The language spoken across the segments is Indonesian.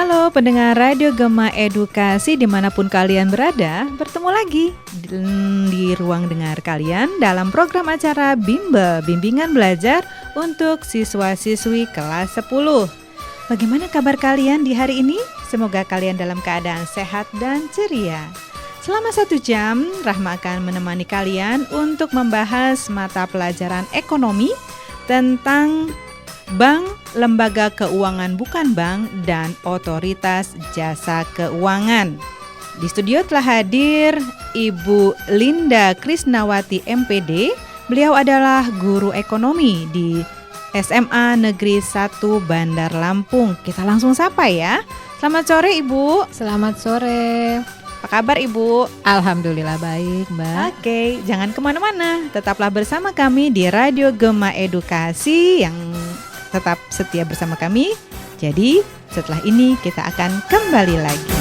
Halo pendengar Radio Gema Edukasi dimanapun kalian berada, bertemu lagi di ruang dengar kalian dalam program acara Bimbel, Bimbingan Belajar untuk Siswa-Siswi kelas 10. Bagaimana kabar kalian di hari ini? Semoga kalian dalam keadaan sehat dan ceria. Selama 1 jam, Rahma akan menemani kalian untuk membahas mata pelajaran ekonomi tentang bank, lembaga keuangan bukan bank, dan otoritas jasa keuangan. Di studio telah hadir Ibu Linda Krisnawati MPD. Beliau adalah guru ekonomi di SMA Negeri 1 Bandar Lampung. Kita langsung sapa ya. Selamat sore Ibu. Selamat sore. Apa kabar Ibu? Alhamdulillah baik Mbak. Oke, jangan kemana-mana. Tetaplah bersama kami di Radio Gema Edukasi yang tetap setia bersama kami. Jadi setelah ini kita akan kembali lagi.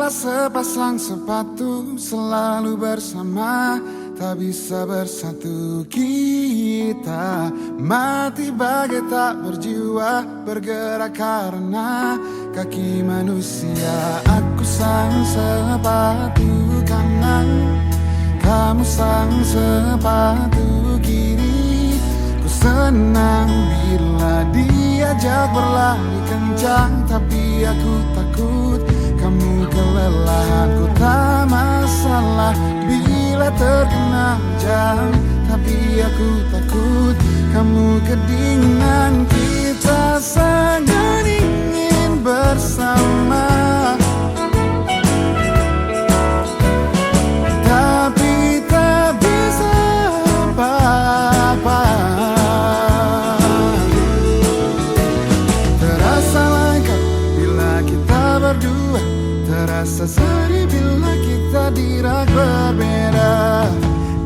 Sepasang sepatu selalu bersama, tak bisa bersatu kita. Mati bagai tak berjiwa, bergerak karena kaki manusia. Aku sang sepatu kanan, kamu sang sepatu kiri. Ku senang bila diajak berlari kencang, tapi aku takut kamu kelelahan. Ku tak masalah bila terkena hujan, tapi aku takut kamu kedinginan. Kita sangat ingin bersama, tapi tak bisa apa-apa. Terasa lengkap bila kita berdua, terasa sedih bila kita dirak berbeda.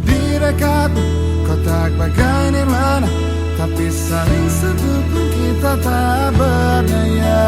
Di dekatmu kotak bagai nirwana, tapi saling sentuh pun kita tak berdaya.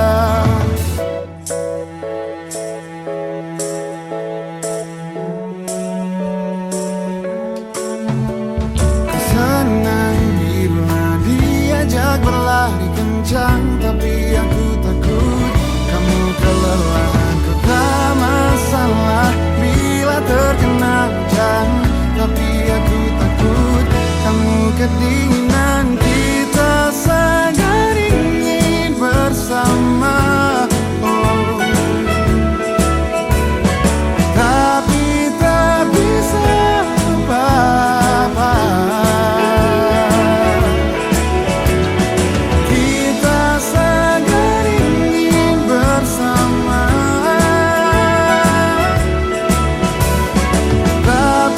Ku senang bila diajak berlari kencang, tapi aku takut kamu kelelahan. Tak masalah bila terkena hujan, tapi aku takut kamu kedinginan. Kita sangat ingin bersama, oh, tapi tak bisa apa-apa. Kita sangat ingin bersama, tak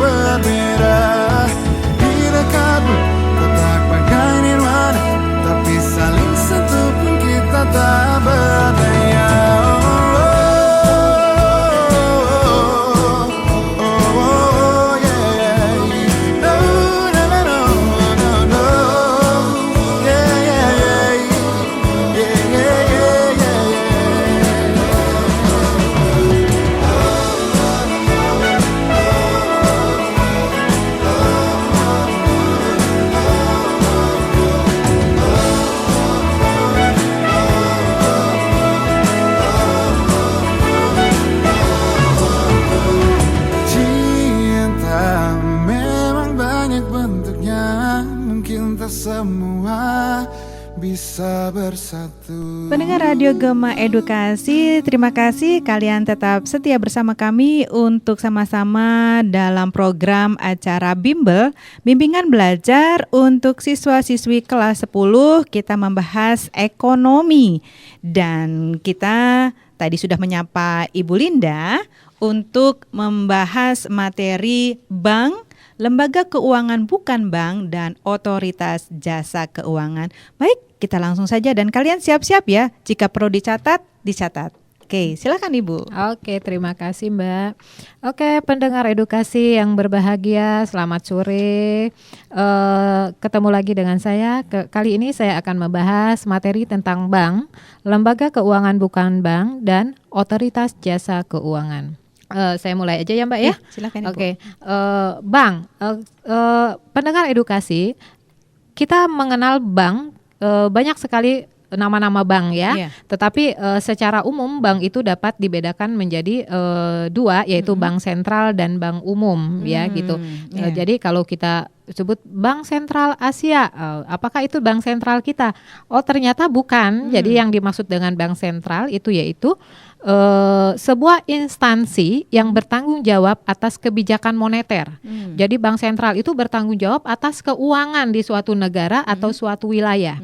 berdaya. Semua bisa bersatu. Pendengar Radio Gema Edukasi, terima kasih kalian tetap setia bersama kami untuk sama-sama dalam program acara Bimbel, Bimbingan Belajar untuk Siswa-Siswi kelas 10. Kita membahas ekonomi dan kita tadi sudah menyapa Ibu Linda untuk membahas materi bank, lembaga keuangan bukan bank, dan otoritas jasa keuangan. Baik, kita langsung saja dan kalian siap-siap ya. Jika perlu dicatat, dicatat. Oke, silakan Ibu. Oke, terima kasih Mbak. Oke, pendengar edukasi yang berbahagia, selamat sore. Ketemu lagi dengan saya. Kali ini saya akan membahas materi tentang bank, lembaga keuangan bukan bank, dan otoritas jasa keuangan. Saya mulai aja ya Mbak ya. Silakan Ibu. Oke, bank. Pendengar edukasi, kita mengenal bank, banyak sekali nama-nama bank ya. Iya. Tetapi secara umum bank itu dapat dibedakan menjadi dua, yaitu bank sentral dan bank umum ya gitu. Iya. Jadi kalau kita sebut Bank Sentral Asia, apakah itu bank sentral kita? Oh, ternyata bukan. Jadi yang dimaksud dengan bank sentral itu yaitu sebuah instansi yang bertanggung jawab atas kebijakan moneter. Jadi bank sentral itu bertanggung jawab atas keuangan di suatu negara atau suatu wilayah.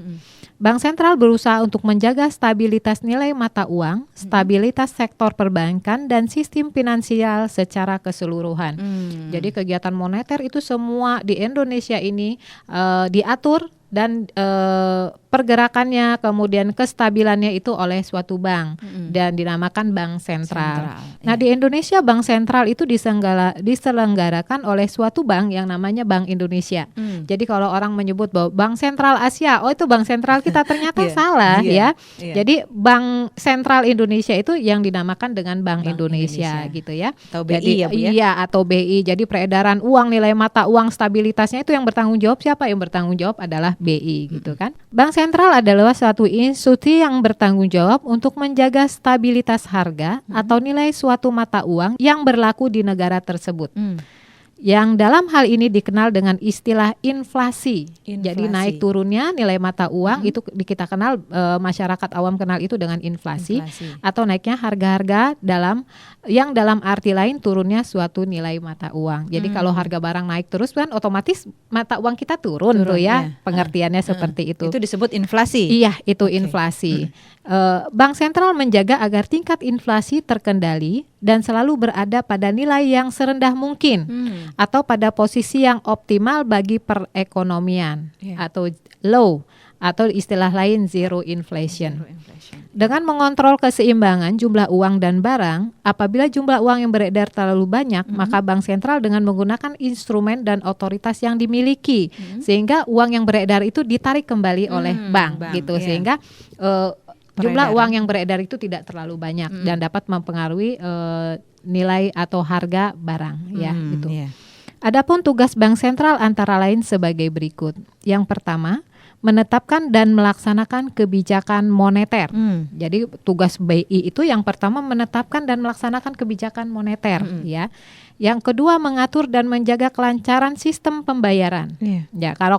Bank sentral berusaha untuk menjaga stabilitas nilai mata uang, stabilitas sektor perbankan, dan sistem finansial secara keseluruhan. Jadi kegiatan moneter itu semua di Indonesia ini diatur dan pergerakannya kemudian kestabilannya itu oleh suatu bank dan dinamakan bank sentral. Nah di Indonesia bank sentral itu diselenggarakan oleh suatu bank yang namanya Bank Indonesia. Jadi kalau orang menyebut bahwa Bank Sentral Asia, oh itu bank sentral kita, ternyata salah ya. Jadi Bank Sentral Indonesia itu yang dinamakan dengan Bank Indonesia gitu ya. Atau BI Jadi, ya Bu ya? Iya, atau BI. Jadi peredaran uang, nilai mata uang, stabilitasnya itu yang bertanggung jawab siapa? Yang bertanggung jawab adalah BI gitu kan. Bank sentral adalah suatu institusi yang bertanggung jawab untuk menjaga stabilitas harga atau nilai suatu mata uang yang berlaku di negara tersebut. Yang dalam hal ini dikenal dengan istilah inflasi. Jadi naik turunnya nilai mata uang itu kita kenal, masyarakat awam kenal itu dengan inflasi. Atau naiknya harga-harga dalam arti lain turunnya suatu nilai mata uang. Jadi kalau harga barang naik terus kan otomatis mata uang kita turun tuh ya. Pengertiannya seperti itu. Itu disebut inflasi. Iya, itu inflasi. Bank sentral menjaga agar tingkat inflasi terkendali dan selalu berada pada nilai yang serendah mungkin atau pada posisi yang optimal bagi perekonomian atau low, atau istilah lain zero inflation. Dengan mengontrol keseimbangan jumlah uang dan barang, apabila jumlah uang yang beredar terlalu banyak, maka bank sentral dengan menggunakan instrumen dan otoritas yang dimiliki, sehingga uang yang beredar itu ditarik kembali oleh bank gitu, sehingga jumlah uang yang beredar itu tidak terlalu banyak dan dapat mempengaruhi nilai atau harga barang ya gitu. Adapun tugas bank sentral antara lain sebagai berikut. Yang pertama, menetapkan dan melaksanakan kebijakan moneter. Jadi tugas BI itu yang pertama menetapkan dan melaksanakan kebijakan moneter ya. Yang kedua, mengatur dan menjaga kelancaran sistem pembayaran. Ya, kalau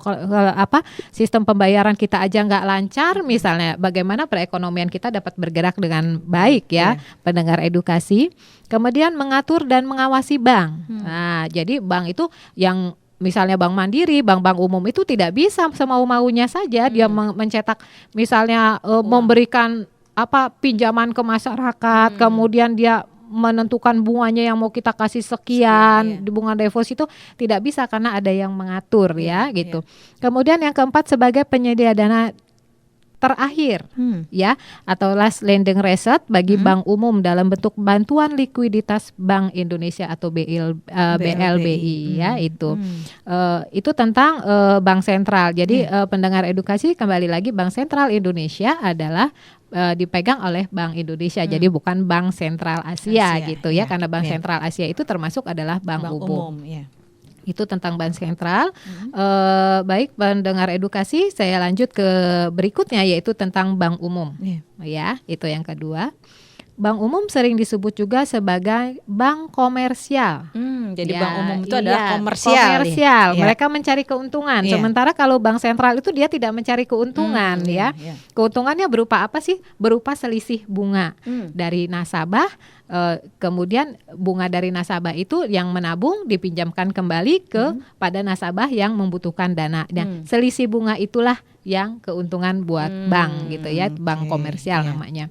sistem pembayaran kita aja nggak lancar, misalnya bagaimana perekonomian kita dapat bergerak dengan baik ya, pendengar edukasi. Kemudian mengatur dan mengawasi bank. Nah, jadi bank itu yang misalnya Bank Mandiri, bank-bank umum itu tidak bisa semau-maunya saja dia mencetak misalnya memberikan pinjaman ke masyarakat, kemudian dia menentukan bunganya yang mau kita kasih sekian, di bunga deposito tidak bisa karena ada yang mengatur ya gitu. Kemudian yang keempat, sebagai penyedia dana terakhir ya, atau last lending resort bagi bank umum dalam bentuk bantuan likuiditas Bank Indonesia atau BLBI ya itu. Itu tentang bank sentral. Jadi pendengar edukasi, kembali lagi Bank Sentral Indonesia adalah dipegang oleh Bank Indonesia, jadi bukan Bank Sentral Asia gitu ya, karena Bank Sentral Asia itu termasuk adalah bank umum. Itu tentang bank sentral. Baik pendengar edukasi, saya lanjut ke berikutnya yaitu tentang bank umum. Ya, itu yang kedua. Bank umum sering disebut juga sebagai bank komersial. Jadi bank umum itu adalah komersial. Mereka mencari keuntungan. Sementara kalau bank sentral itu dia tidak mencari keuntungan ya. Keuntungannya berupa apa sih? Berupa selisih bunga dari nasabah. Kemudian bunga dari nasabah itu yang menabung dipinjamkan kembali pada nasabah yang membutuhkan dana. Dan selisih bunga itulah yang keuntungan buat bank gitu ya, bank komersial namanya.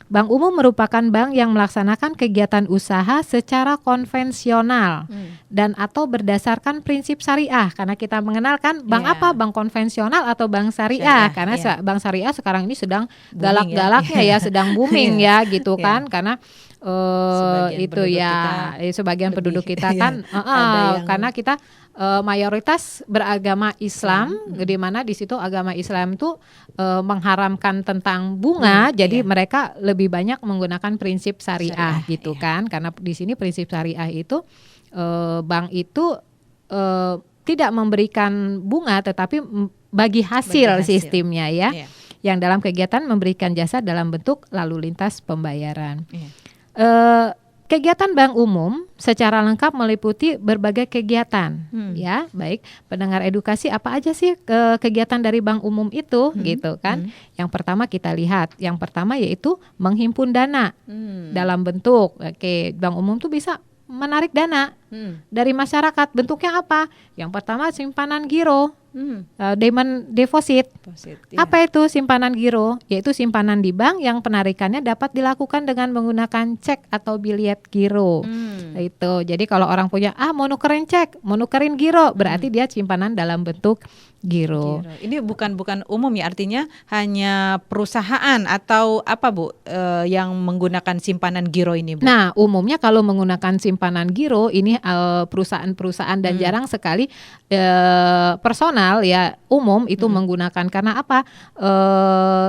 Bank umum merupakan bank yang melaksanakan kegiatan usaha secara konvensional dan atau berdasarkan prinsip syariah. Karena kita mengenalkan bank Iya. apa? Bank konvensional atau bank Syariah, syariah. Karena iya. Bank syariah sekarang ini sedang Booming galak-galaknya ya, sedang booming ya gitu Iya. kan. Karena Sebagian itu penduduk ya kita sebagian lebih, penduduk kita iya, kan ada yang- karena kita mayoritas beragama Islam, di mana di situ agama Islam itu mengharamkan tentang bunga, jadi iya. mereka lebih banyak menggunakan prinsip syariah Syariah, gitu iya. kan, karena di sini prinsip syariah itu bank itu tidak memberikan bunga tetapi bagi hasil Bagi hasil. sistemnya ya, Iya. yang dalam kegiatan memberikan jasa dalam bentuk lalu lintas pembayaran. Iya. Kegiatan bank umum secara lengkap meliputi berbagai kegiatan, ya, baik pendengar edukasi apa aja sih kegiatan dari bank umum itu, gitu kan? Yang pertama kita lihat, yang pertama yaitu menghimpun dana dalam bentuk, bank umum tuh bisa menarik dana dari masyarakat, bentuknya apa? Yang pertama simpanan giro, demand deposit. Positif. Apa itu simpanan giro? Yaitu simpanan di bank yang penarikannya dapat dilakukan dengan menggunakan cek atau biliet giro. Itu. Jadi kalau orang punya mau nukerin cek, mau nukerin giro, berarti dia simpanan dalam bentuk giro. Ini bukan umum ya, artinya hanya perusahaan atau apa Bu yang menggunakan simpanan giro ini Bu? Nah, umumnya kalau menggunakan simpanan giro ini perusahaan-perusahaan dan jarang sekali personal ya umum itu menggunakan, karena apa?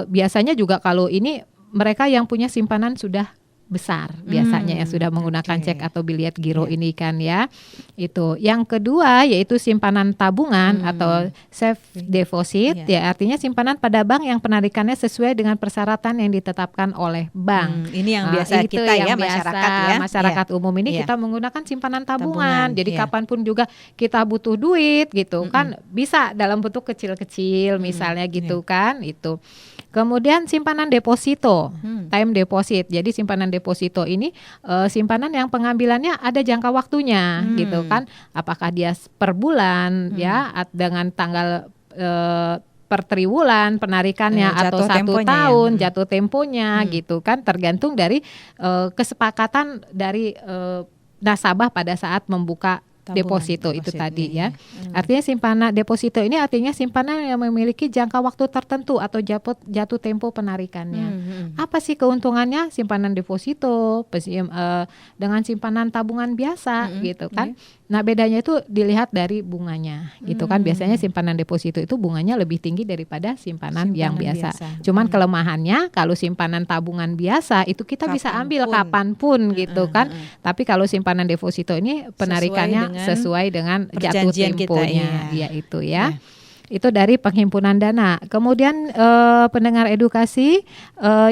Biasanya juga kalau ini mereka yang punya simpanan sudah besar biasanya yang sudah menggunakan cek atau biliet giro ini kan ya. Itu. Yang kedua yaitu simpanan tabungan atau safe deposit, ya artinya simpanan pada bank yang penarikannya sesuai dengan persyaratan yang ditetapkan oleh bank. Ini yang biasa itu kita yang ya, masyarakat biasa, ya. masyarakat umum ini Iya. kita menggunakan simpanan Tabungan, tabungan. Jadi iya. kapanpun juga kita butuh duit gitu kan, bisa dalam bentuk kecil-kecil misalnya gitu kan itu. Kemudian simpanan deposito, time deposit. Jadi simpanan deposito ini simpanan yang pengambilannya ada jangka waktunya gitu kan. Apakah dia per bulan ya dengan tanggal per triwulan penarikannya atau Jatuh 1 temponya tahun ya. jatuh temponya gitu kan, tergantung dari kesepakatan dari nasabah pada saat membuka deposito itu tadi ya. Artinya simpanan deposito ini artinya simpanan yang memiliki jangka waktu tertentu atau jatuh tempo penarikannya. Apa sih keuntungannya simpanan deposito dengan simpanan tabungan biasa gitu kan? Nah, bedanya itu dilihat dari bunganya gitu kan. Biasanya simpanan deposito itu bunganya lebih tinggi daripada simpanan yang biasa. Cuman kelemahannya kalau simpanan tabungan biasa itu kita bisa ambil kapanpun gitu kan. Tapi kalau simpanan deposito ini penarikannya sesuai dengan jatuh temponya, ya itu ya. Itu dari penghimpunan dana. Kemudian pendengar edukasi,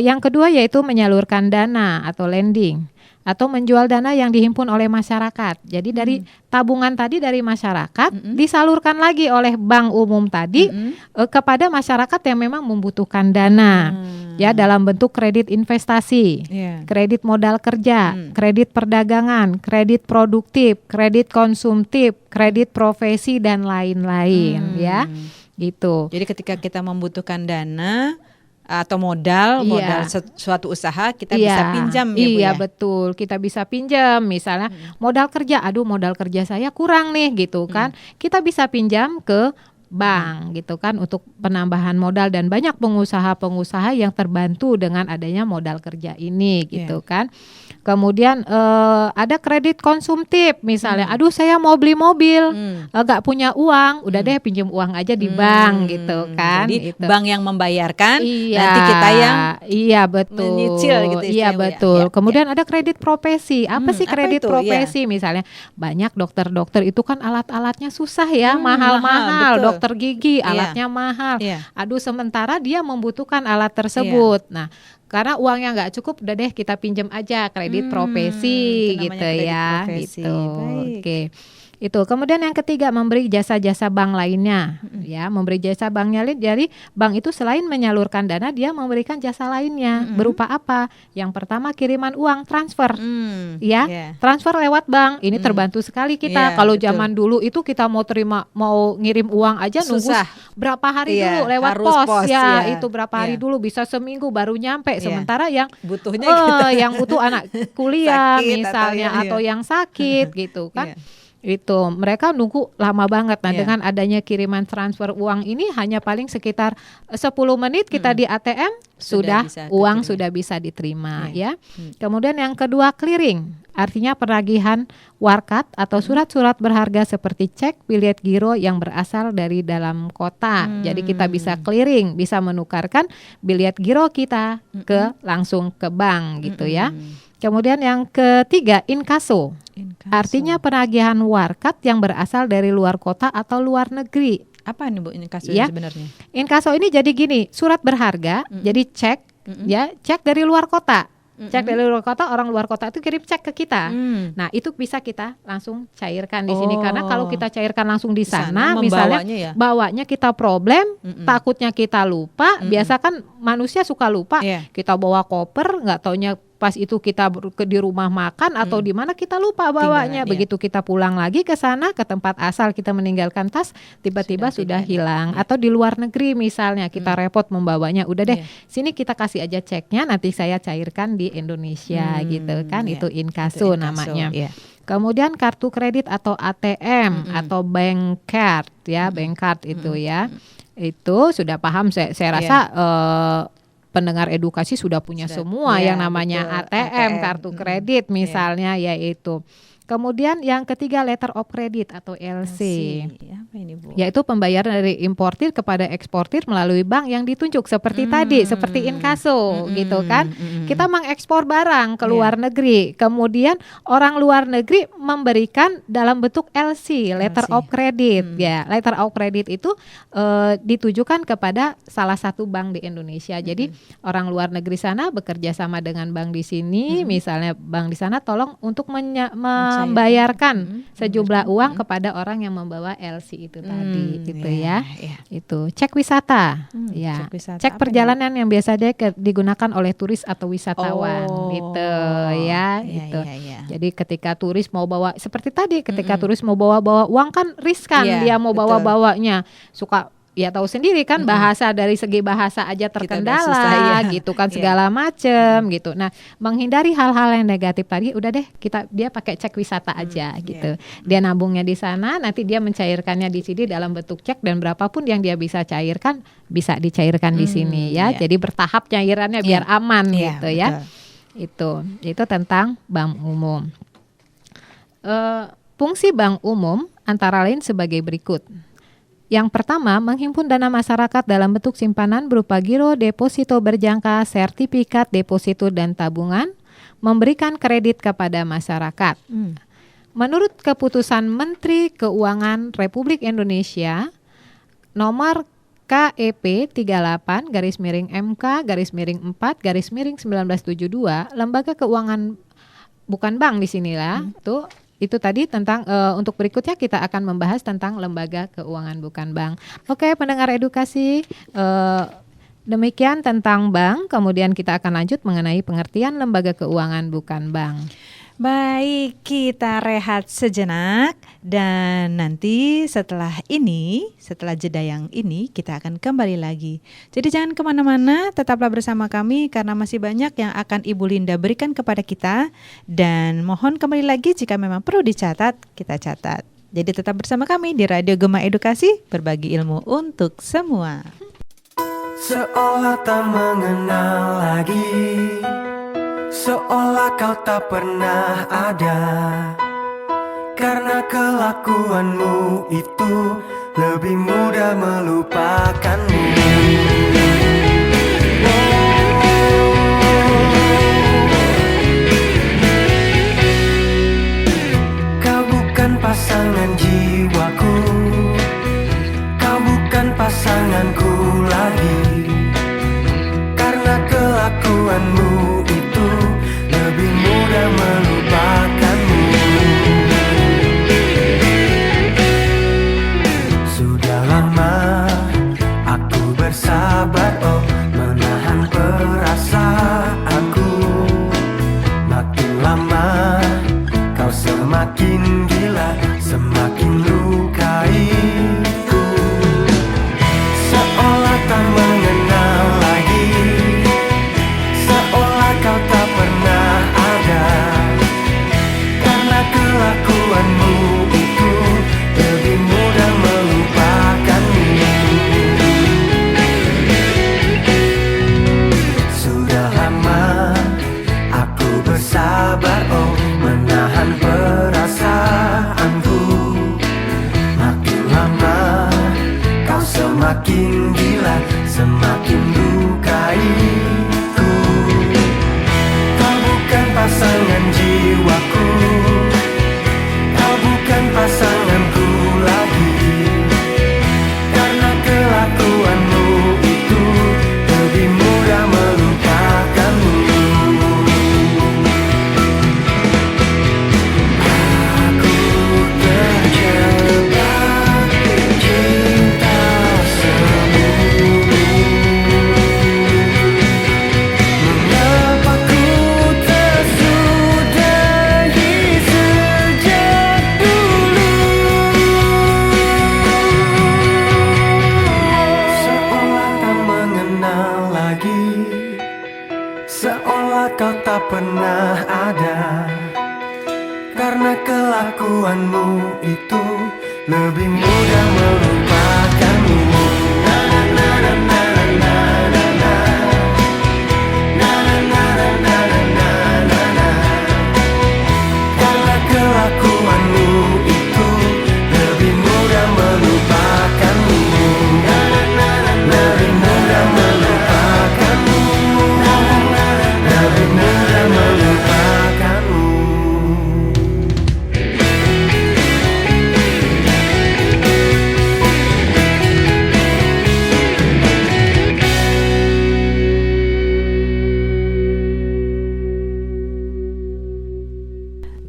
yang kedua yaitu menyalurkan dana atau lending atau menjual dana yang dihimpun oleh masyarakat. Jadi dari tabungan tadi dari masyarakat disalurkan lagi oleh bank umum tadi kepada masyarakat yang memang membutuhkan dana. Ya, dalam bentuk kredit investasi, kredit modal kerja, kredit perdagangan, kredit produktif, kredit konsumtif, kredit profesi dan lain-lain ya. Gitu. Jadi ketika kita membutuhkan dana atau modal suatu usaha, kita bisa pinjam ya Bu ya? Iya betul, kita bisa pinjam misalnya modal kerja, modal kerja saya kurang nih gitu kan, kita bisa pinjam ke bank gitu kan untuk penambahan modal, dan banyak pengusaha-pengusaha yang terbantu dengan adanya modal kerja ini gitu kan. Kemudian ada kredit konsumtif misalnya, saya mau beli mobil, gak punya uang, udah deh pinjam uang aja di bank gitu kan. Jadi gitu. bank yang membayarkan, nanti kita yang betul. menyicil gitu Iya betul. Kemudian ada kredit profesi. Apa sih kredit itu? profesi? Misalnya banyak dokter-dokter itu kan alat-alatnya susah ya, mahal-mahal. Dokter gigi alatnya mahal. Sementara dia membutuhkan alat tersebut. Nah, karena uangnya nggak cukup, udah deh kita pinjam aja kredit profesi gitu ya. profesi. Gitu. Baik. Oke. Itu. Kemudian yang ketiga, memberi jasa-jasa bank lainnya. Ya, memberi jasa banknya. Jadi bank itu selain menyalurkan dana, dia memberikan jasa lainnya. Berupa apa? Yang pertama, kiriman uang, transfer. Ya, transfer lewat bank. Ini terbantu sekali kita. Iya, Kalau betul. zaman dulu itu kita mau ngirim uang aja nunggu Susah. berapa hari Iya, dulu lewat harus pos, ya. iya. Itu berapa hari Iya. dulu, bisa seminggu baru nyampe. Iya. Sementara yang Butuhnya kita. yang butuh anak kuliah Sakit misalnya atau iya. yang sakit gitu kan. Iya. Itu mereka nunggu lama banget. Nah, Iya. dengan adanya kiriman transfer uang ini hanya paling sekitar 10 menit kita di ATM sudah bisa uang diterima. sudah bisa diterima Iya. ya. Kemudian yang kedua, clearing. Artinya penagihan warkat atau surat-surat berharga seperti cek, bilet giro yang berasal dari dalam kota. Jadi kita bisa clearing, bisa menukarkan bilet giro kita langsung ke bank gitu ya. Kemudian yang ketiga, inkaso. Artinya penagihan warkat yang berasal dari luar kota atau luar negeri. Apa nih Bu ini kasusnya Ya. sebenarnya? Inkaso ini jadi gini, surat berharga, jadi cek, ya cek dari luar kota. Cek dari luar kota, orang luar kota itu kirim cek ke kita. Nah, itu bisa kita langsung cairkan di sini, karena kalau kita cairkan langsung di sana, misalnya membawanya ya? bawanya kita problem, takutnya kita lupa. Biasa kan manusia suka lupa. Iya. Kita bawa koper, nggak taunya pas itu kita di rumah makan atau di mana kita lupa bawanya. Tinggalan, iya. Begitu kita pulang lagi ke sana, ke tempat asal kita meninggalkan tas, tiba-tiba sudah tidak ada. hilang. Atau di luar negeri misalnya kita repot membawanya, udah deh Iya. sini kita kasih aja ceknya, nanti saya cairkan di Indonesia gitu kan. iya. Itu inkaso Itu inkaso, namanya. iya. Kemudian kartu kredit atau ATM atau bank card ya, bank card itu ya. Itu sudah paham, saya rasa pendengar edukasi sudah punya semua Iya, yang namanya betul. ATM, kartu kredit misalnya yaitu. Kemudian yang ketiga, letter of credit atau LC. Apa ini Bu? Yaitu pembayaran dari importir kepada eksportir melalui bank yang ditunjuk seperti tadi, seperti inkaso gitu kan. Kita mengekspor barang ke luar negeri, kemudian orang luar negeri memberikan dalam bentuk LC, letter of credit. Ya, letter of credit itu ditujukan kepada salah satu bank di Indonesia. Jadi orang luar negeri sana bekerja sama dengan bank di sini, misalnya bank di sana tolong untuk membayarkan sejumlah uang kepada orang yang membawa LC itu tadi, gitu ya. Itu cek wisata, ya. Cek wisata Cek apa perjalanan yang biasa digunakan oleh turis atau wisatawan, gitu ya. Iya, Itu. iya. Jadi ketika turis mau bawa, seperti tadi, ketika turis mau bawa uang kan riskan, Iya, dia mau betul. bawanya suka. Ya tahu sendiri kan, bahasa dari segi bahasa aja terkendala susah, iya. gitu kan, Iya. segala macem gitu. Nah, menghindari hal-hal yang negatif tadi, udah deh dia pakai cek wisata aja gitu. Dia nabungnya di sana, nanti dia mencairkannya di sini dalam bentuk cek, dan berapapun yang dia bisa cairkan bisa dicairkan di sini ya. iya. Jadi bertahap cairannya biar aman Iya, gitu ya. Itu tentang bank umum. Fungsi bank umum antara lain sebagai berikut. Yang pertama, menghimpun dana masyarakat dalam bentuk simpanan berupa giro, deposito berjangka, sertifikat deposito dan tabungan, memberikan kredit kepada masyarakat. Menurut keputusan Menteri Keuangan Republik Indonesia nomor KEP 38/MK/4/1972, lembaga keuangan bukan bank di sinilah. Itu tadi tentang untuk berikutnya kita akan membahas tentang lembaga keuangan bukan bank. Oke, pendengar edukasi, demikian tentang bank. Kemudian kita akan lanjut mengenai pengertian lembaga keuangan bukan bank. Baik, kita rehat sejenak dan nanti setelah jeda yang ini kita akan kembali lagi. Jadi jangan kemana-mana, tetaplah bersama kami karena masih banyak yang akan Ibu Linda berikan kepada kita, dan mohon kembali lagi jika memang perlu dicatat, kita catat. Jadi tetap bersama kami di Radio Gema Edukasi, berbagi ilmu untuk semua. Seolah tak mengenal lagi, seolah kau tak pernah ada, karena kelakuanmu itu lebih mudah melupakanmu. Kau bukan pasangan jiwaku, kau bukan pasanganku lagi, karena kelakuanmu itu lebih mudah melupakanmu. kau semakin gila, semakin lukaiku. Seolah tak mengenal lagi, seolah kau tak pernah ada. Karena kelakuanmu itu lebih mudah melupakanmu. Sudah lama aku bersabar, oh, menahan perasaanku. Makin lama kau semakin gila, semakin lukaiku. Kau bukan pasangan jiwaku, kau bukan pasanganku lagi. Karena kelakuanmu itu lebih mudah melupakanmu. Aku terjebak cinta semu. Mengapa ku tersudahi sejak dulu? Seolah tak mengenal lagi, seolah kau tak pernah ada. Karena kelakuanmu itu lebih mudah melupakanmu. Na na na na na na na na. Na na na na na na na na. Karena kelakuanmu itu lebih mudah melupakanmu. Na na na na na. Lebih mudah melupakanmu. Na na na na na. Lebih mudah melupakanmu.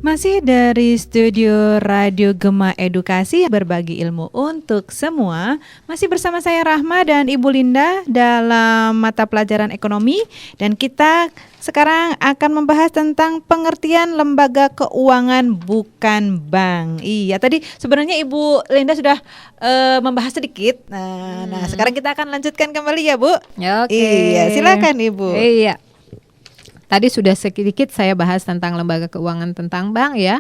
Masih dari studio Radio Gema Edukasi, berbagi ilmu untuk semua. Masih bersama saya Rahma dan Ibu Linda dalam mata pelajaran ekonomi. Dan kita sekarang akan membahas tentang pengertian lembaga keuangan bukan bank. Iya, tadi sebenarnya Ibu Linda sudah membahas sedikit. Nah, sekarang kita akan lanjutkan kembali ya, Bu. Oke. Iya, silakan Ibu. Iya. Tadi sudah sedikit saya bahas tentang lembaga keuangan tentang bank ya.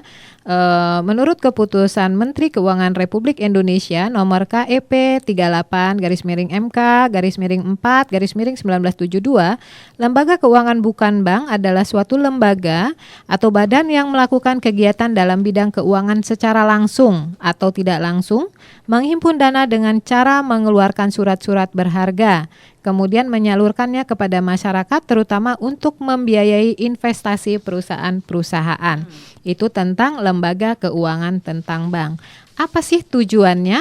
Menurut keputusan Menteri Keuangan Republik Indonesia nomor KEP 38/MK/4/1972, lembaga keuangan bukan bank adalah suatu lembaga atau badan yang melakukan kegiatan dalam bidang keuangan secara langsung atau tidak langsung, menghimpun dana dengan cara mengeluarkan surat-surat berharga, kemudian menyalurkannya kepada masyarakat terutama untuk membiayai investasi perusahaan-perusahaan. Itu tentang lembaga keuangan tentang bank. Apa sih tujuannya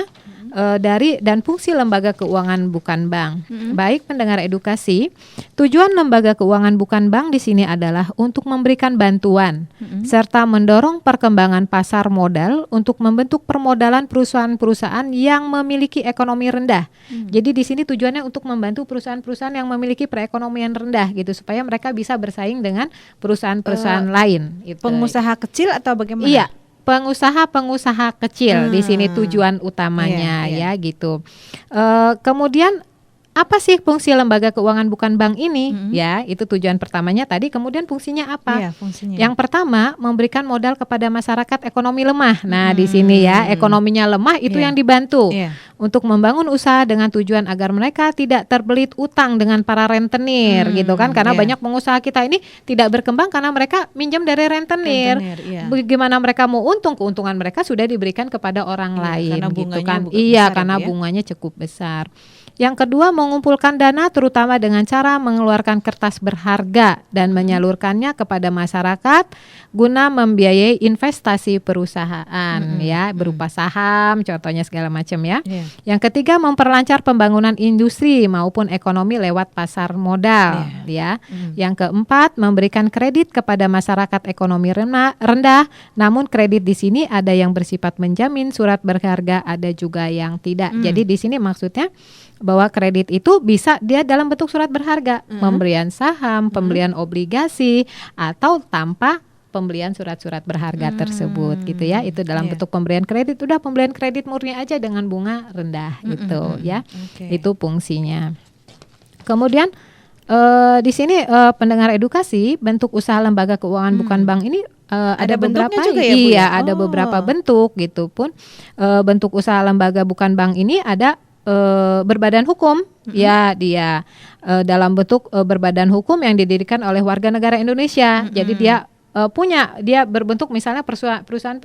dari dan fungsi lembaga keuangan bukan bank? Baik pendengar edukasi, tujuan lembaga keuangan bukan bank di sini adalah untuk memberikan bantuan serta mendorong perkembangan pasar modal untuk membentuk permodalan perusahaan-perusahaan yang memiliki ekonomi rendah. Jadi di sini tujuannya untuk membantu perusahaan-perusahaan yang memiliki perekonomian rendah gitu supaya mereka bisa bersaing dengan perusahaan-perusahaan lain. Gitu. Pengusaha kecil atau bagaimana? Iya. Pengusaha kecil di sini tujuan utamanya Iya. ya gitu. Kemudian apa sih fungsi lembaga keuangan bukan bank ini? Ya, itu tujuan pertamanya tadi. Kemudian fungsinya apa? Iya, fungsinya. Yang pertama, memberikan modal kepada masyarakat ekonomi lemah. Nah, di sini ya, ekonominya lemah itu yang dibantu untuk membangun usaha dengan tujuan agar mereka tidak terbelit utang dengan para rentenir gitu kan. Karena banyak pengusaha kita ini tidak berkembang karena mereka minjem dari rentenir. Bagaimana mereka mau untung? Keuntungan mereka sudah diberikan kepada orang lain karena gitu bunganya kan. Iya, besar, karena ya. bunganya cukup besar. Yang kedua, mengumpulkan dana terutama dengan cara mengeluarkan kertas berharga dan menyalurkannya kepada masyarakat guna membiayai investasi perusahaan ya, berupa saham, contohnya segala macam ya. Yang ketiga, memperlancar pembangunan industri maupun ekonomi lewat pasar modal ya. Yang keempat, memberikan kredit kepada masyarakat ekonomi rendah, namun kredit di sini ada yang bersifat menjamin surat berharga, ada juga yang tidak. Jadi di sini maksudnya bahwa kredit itu bisa dia dalam bentuk surat berharga, pemberian saham, pembelian obligasi, atau tanpa pembelian surat-surat berharga tersebut gitu ya. Itu dalam bentuk pemberian kredit. Udah pembelian kredit murni aja dengan bunga rendah gitu ya. Itu fungsinya. Kemudian di sini pendengar edukasi, bentuk usaha lembaga keuangan bukan bank ini ada beberapa juga ya, Bu, ya? ada beberapa bentuk gitu pun. Bentuk usaha lembaga bukan bank ini ada berbadan hukum ya, dia dalam bentuk berbadan hukum yang didirikan oleh warga negara Indonesia. Jadi dia berbentuk misalnya perusahaan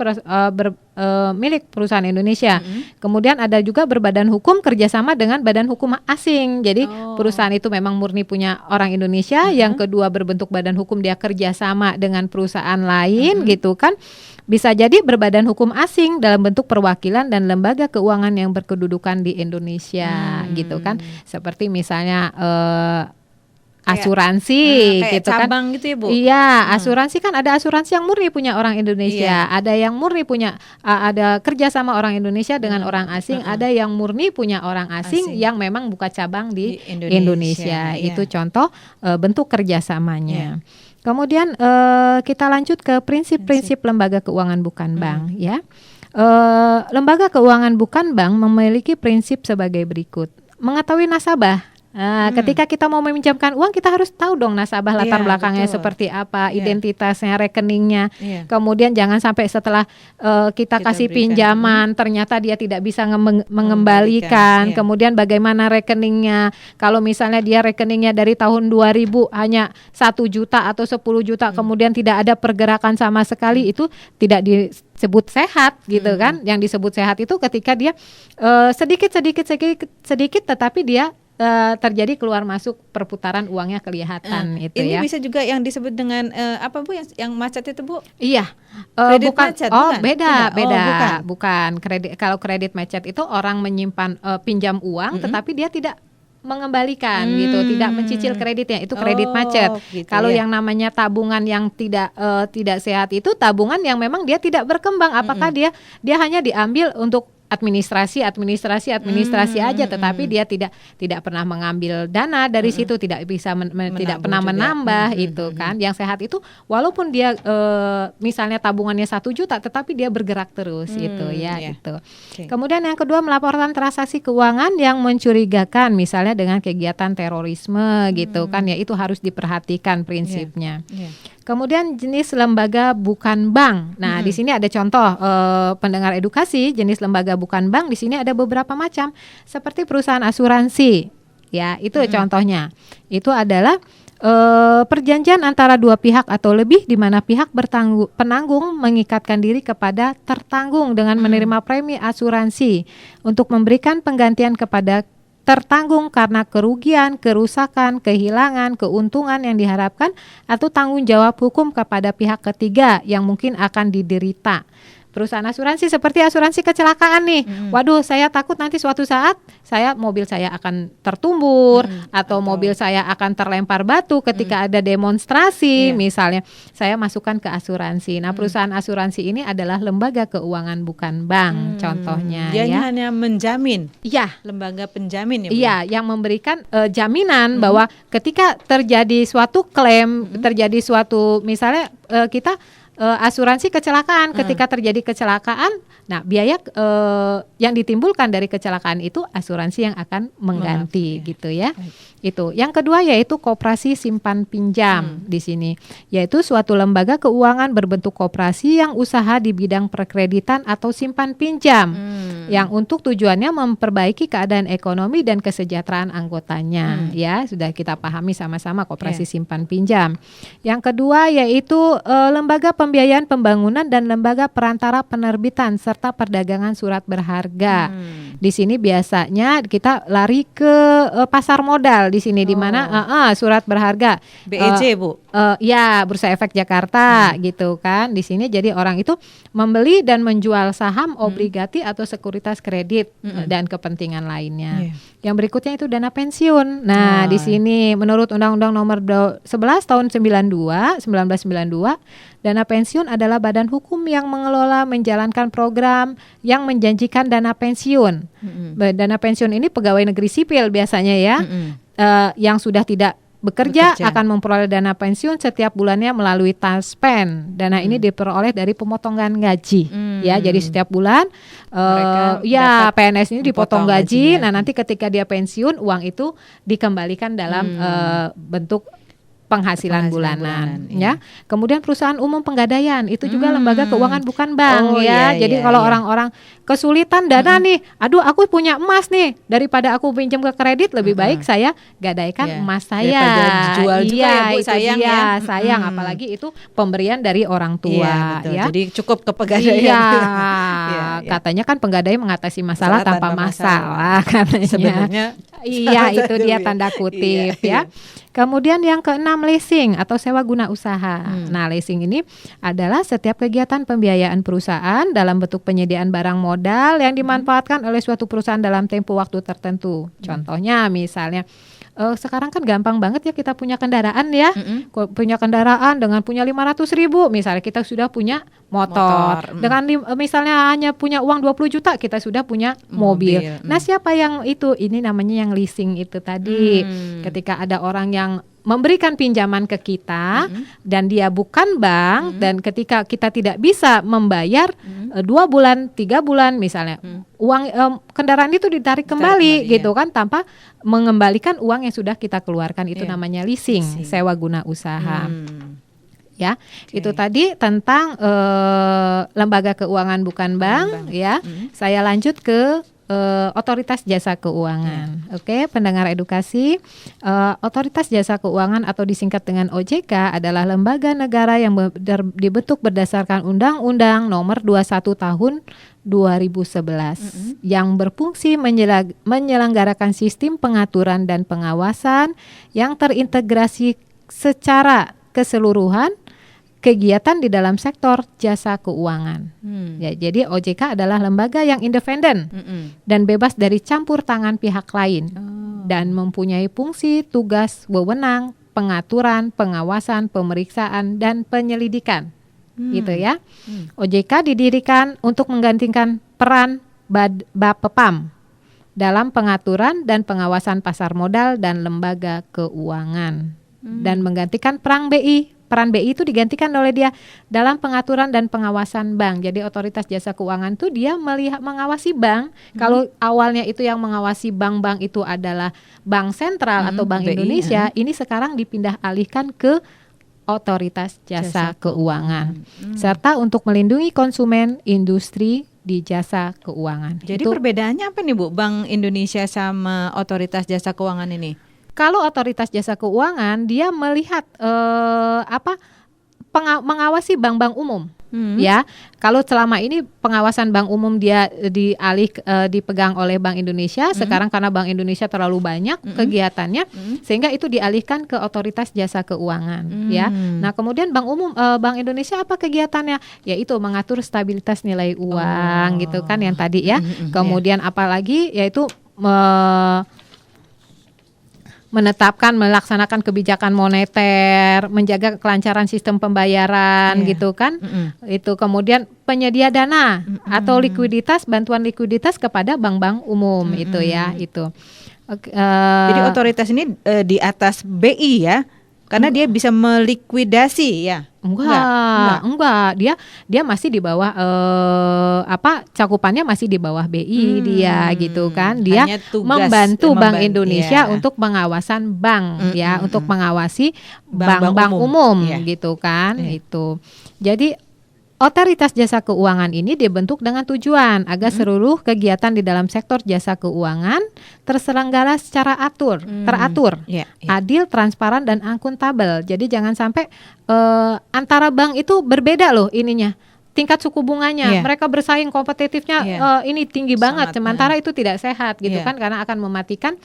milik perusahaan Indonesia. Kemudian ada juga berbadan hukum kerjasama dengan badan hukum asing. Jadi perusahaan itu memang murni punya orang Indonesia. Yang kedua berbentuk badan hukum, dia kerjasama dengan perusahaan lain gitu kan. Bisa jadi berbadan hukum asing dalam bentuk perwakilan dan lembaga keuangan yang berkedudukan di Indonesia gitu kan. Seperti misalnya asuransi kayak gitu kan. cabang gitu ya, Bu? Iya, asuransi kan ada asuransi yang murni punya orang Indonesia, ada yang murni punya ada kerja sama orang Indonesia dengan orang asing, ada yang murni punya orang asing yang memang buka cabang di Indonesia. Itu contoh bentuk kerjasamanya. Kemudian kita lanjut ke prinsip-prinsip lembaga keuangan bukan bank ya. Lembaga keuangan bukan bank memiliki prinsip sebagai berikut. Mengetahui nasabah. Ketika kita mau meminjamkan uang, kita harus tahu dong nasabah latar belakangnya seperti apa, identitasnya, rekeningnya. Kemudian jangan sampai setelah kita kasih pinjaman ternyata dia tidak bisa mengembalikan. Kemudian bagaimana rekeningnya? Kalau misalnya dia rekeningnya dari tahun 2000 hanya 1 juta atau 10 juta, kemudian tidak ada pergerakan sama sekali, itu tidak disebut sehat gitu kan. Yang disebut sehat itu ketika dia sedikit tetapi dia terjadi keluar masuk perputaran uangnya kelihatan itu ini ya. bisa juga yang disebut dengan apa Bu yang macet itu Bu? Iya. Kredit Bukan. macet, Oh, bukan? beda. Bukan. Kredit, kalau kredit macet itu orang menyimpan pinjam uang tetapi dia tidak mengembalikan gitu, tidak mencicil kreditnya, itu kredit macet. Gitu, kalau yang namanya tabungan yang tidak sehat itu tabungan yang memang dia tidak berkembang. Apakah dia hanya diambil untuk administrasi aja, tetapi dia tidak pernah mengambil dana dari situ, tidak bisa tidak pernah menambah itu kan. Yang sehat itu walaupun dia misalnya tabungannya 1 juta tetapi dia bergerak terus itu ya gitu. Kemudian yang kedua, melaporkan transaksi keuangan yang mencurigakan misalnya dengan kegiatan terorisme gitu kan ya, itu harus diperhatikan prinsipnya. Kemudian jenis lembaga bukan bank. Nah, di sini ada contoh pendengar edukasi, jenis lembaga bukan bank di sini ada beberapa macam. Seperti perusahaan asuransi. Ya, itu contohnya. Itu adalah perjanjian antara dua pihak atau lebih di mana pihak penanggung mengikatkan diri kepada tertanggung dengan menerima premi asuransi untuk memberikan penggantian kepada tertanggung karena kerugian, kerusakan, kehilangan, keuntungan yang diharapkan atau tanggung jawab hukum kepada pihak ketiga yang mungkin akan diderita. Perusahaan asuransi seperti asuransi kecelakaan nih. Waduh, saya takut nanti suatu saat mobil saya akan tertumbur atau mobil saya akan terlempar batu ketika ada demonstrasi misalnya. Saya masukkan ke asuransi. Nah, perusahaan asuransi ini adalah lembaga keuangan bukan bank contohnya. Dia hanya menjamin. Iya, lembaga penjamin ya Bu? Iya, yang memberikan jaminan bahwa ketika terjadi suatu klaim, terjadi suatu misalnya kita asuransi kecelakaan, ketika terjadi kecelakaan, nah biaya yang ditimbulkan dari kecelakaan itu asuransi yang akan mengganti gitu ya. Itu. Yang kedua yaitu koperasi simpan pinjam di sini, yaitu suatu lembaga keuangan berbentuk koperasi yang usaha di bidang perkreditan atau simpan pinjam, yang untuk tujuannya memperbaiki keadaan ekonomi dan kesejahteraan anggotanya. Ya, sudah kita pahami sama-sama koperasi simpan pinjam. Yang kedua yaitu lembaga pembiayaan pembangunan dan lembaga perantara penerbitan serta perdagangan surat berharga. Di sini biasanya kita lari ke pasar modal di sini, di mana surat berharga BEJ Bu. Ya, Bursa Efek Jakarta gitu kan. Di sini jadi orang itu membeli dan menjual saham, obligasi atau sekuritas kredit dan kepentingan lainnya. Yang berikutnya itu dana pensiun. Nah, di sini menurut Undang-Undang Nomor 11 Tahun 1992, dana pensiun adalah badan hukum yang mengelola menjalankan program yang menjanjikan dana pensiun. Dana pensiun ini pegawai negeri sipil biasanya ya, yang sudah tidak bekerja akan memperoleh dana pensiun setiap bulannya melalui taspen. Dana ini diperoleh dari pemotongan gaji. Ya, jadi setiap bulan PNS ini dipotong gaji. Nah, nanti ketika dia pensiun, uang itu dikembalikan dalam bentuk penghasilan bulanan ya. Kemudian perusahaan umum penggadaian itu juga lembaga keuangan bukan bank Jadi kalau orang-orang kesulitan dana nih, aduh aku punya emas nih, daripada aku pinjam ke kredit lebih baik saya gadaikan emas saya. Daripada jual juga ya Bu, sayang sayang apalagi itu pemberian dari orang tua ya. Jadi cukup ke pegadaian. Katanya kan penggadaian mengatasi masalah tanpa masalah katanya. Sebenarnya itu dia tanda kutip ya. Kemudian yang keenam, leasing atau sewa guna usaha. Nah, leasing ini adalah setiap kegiatan pembiayaan perusahaan dalam bentuk penyediaan barang modal yang dimanfaatkan oleh suatu perusahaan dalam tempo waktu tertentu. Contohnya misalnya sekarang kan gampang banget ya kita punya kendaraan ya. Punya kendaraan dengan punya 500.000, misalnya kita sudah punya motor. Dengan misalnya hanya punya uang 20 juta kita sudah punya mobil. Nah, siapa yang itu? Ini namanya yang leasing itu tadi. Ketika ada orang yang memberikan pinjaman ke kita dan dia bukan bank, dan ketika kita tidak bisa membayar 2 bulan, 3 bulan misalnya, uang kendaraan itu ditarik kembali gitu kan, tanpa mengembalikan uang yang sudah kita keluarkan. Itu namanya leasing, sewa guna usaha. Ya, itu tadi tentang lembaga keuangan bukan bank ya. Saya lanjut ke Otoritas Jasa Keuangan. Oke, pendengar edukasi, Otoritas Jasa Keuangan atau disingkat dengan OJK adalah lembaga negara yang dibentuk berdasarkan Undang-Undang Nomor 21 Tahun 2011 yang berfungsi menyelenggarakan sistem pengaturan dan pengawasan yang terintegrasi secara keseluruhan kegiatan di dalam sektor jasa keuangan. Ya, jadi OJK adalah lembaga yang independen dan bebas dari campur tangan pihak lain dan mempunyai fungsi, tugas, wewenang, pengaturan, pengawasan, pemeriksaan, dan penyelidikan. Gitu ya. OJK didirikan untuk menggantikan peran Bapepam dalam pengaturan dan pengawasan pasar modal dan lembaga keuangan dan menggantikan peran BI. Peran BI itu digantikan oleh dia dalam pengaturan dan pengawasan bank. Jadi Otoritas Jasa Keuangan itu dia mengawasi bank. Kalau awalnya itu yang mengawasi bank-bank itu adalah Bank Sentral atau Bank BI, Indonesia, ini sekarang dipindah alihkan ke Otoritas Jasa Keuangan. Serta untuk melindungi konsumen industri di jasa keuangan. Jadi perbedaannya apa nih Bu, Bank Indonesia sama Otoritas Jasa Keuangan ini? Kalau Otoritas Jasa Keuangan dia melihat mengawasi bank-bank umum, ya. Kalau selama ini pengawasan bank umum dia dipegang oleh Bank Indonesia, sekarang karena Bank Indonesia terlalu banyak kegiatannya, sehingga itu dialihkan ke Otoritas Jasa Keuangan, ya. Nah, kemudian Bank Indonesia apa kegiatannya? Yaitu mengatur stabilitas nilai uang, gitu kan yang tadi ya. Kemudian apalagi yaitu melaksanakan kebijakan moneter, menjaga kelancaran sistem pembayaran, gitu kan. Itu kemudian penyedia dana atau likuiditas, bantuan likuiditas kepada bank-bank umum, itu ya, itu. Jadi otoritas ini di atas BI ya, karena dia bisa melikuidasi ya. Enggak. Dia masih di bawah cakupannya masih di bawah BI dia, gitu kan. Dia membantu Bank Indonesia untuk pengawasan bank ya, untuk mengawasi bank-bank umum gitu kan. Itu. Jadi Otoritas Jasa Keuangan ini dibentuk dengan tujuan agar seluruh kegiatan di dalam sektor jasa keuangan terselenggara secara teratur, adil, transparan, dan akuntabel. Jadi jangan sampai antara bank itu berbeda loh ininya. Tingkat suku bunganya, mereka bersaing kompetitifnya ini tinggi banget, sementara itu tidak sehat gitu kan, karena akan mematikan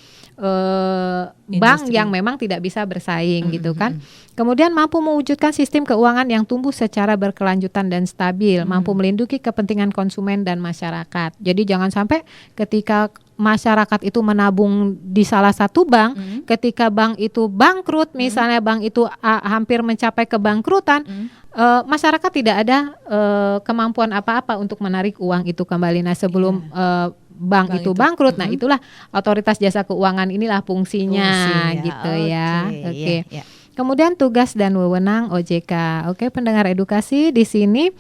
bank yang memang tidak bisa bersaing gitu kan. Kemudian mampu mewujudkan sistem keuangan yang tumbuh secara berkelanjutan dan stabil, mampu melindungi kepentingan konsumen dan masyarakat. Jadi jangan sampai ketika masyarakat itu menabung di salah satu bank, ketika bank itu bangkrut, misalnya bank itu hampir mencapai kebangkrutan, masyarakat tidak ada kemampuan apa-apa untuk menarik uang itu kembali. Nah, sebelum bank itu bangkrut. Nah, Mm-mm. itulah otoritas jasa keuangan inilah fungsinya Fungsinya, gitu ya. oke, Oke. ya, ya. Kemudian tugas dan wewenang OJK. Oke, pendengar edukasi di sini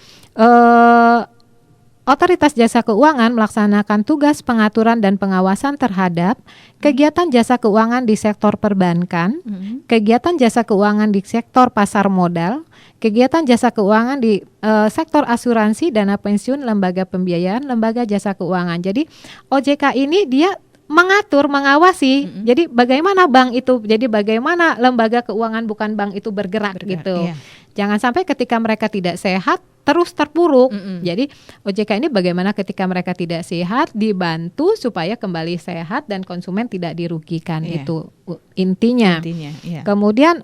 Otoritas Jasa Keuangan melaksanakan tugas pengaturan dan pengawasan terhadap kegiatan jasa keuangan di sektor perbankan, kegiatan jasa keuangan di sektor pasar modal, kegiatan jasa keuangan di sektor asuransi, dana pensiun, lembaga pembiayaan, lembaga jasa keuangan. Jadi OJK ini dia mengatur, mengawasi. Jadi bagaimana bank itu, jadi bagaimana lembaga keuangan bukan bank itu bergerak gitu. Iya. Jangan sampai ketika mereka tidak sehat terus terpuruk. Jadi OJK ini bagaimana ketika mereka tidak sehat dibantu supaya kembali sehat dan konsumen tidak dirugikan. Iya. Itu intinya. Iya. Kemudian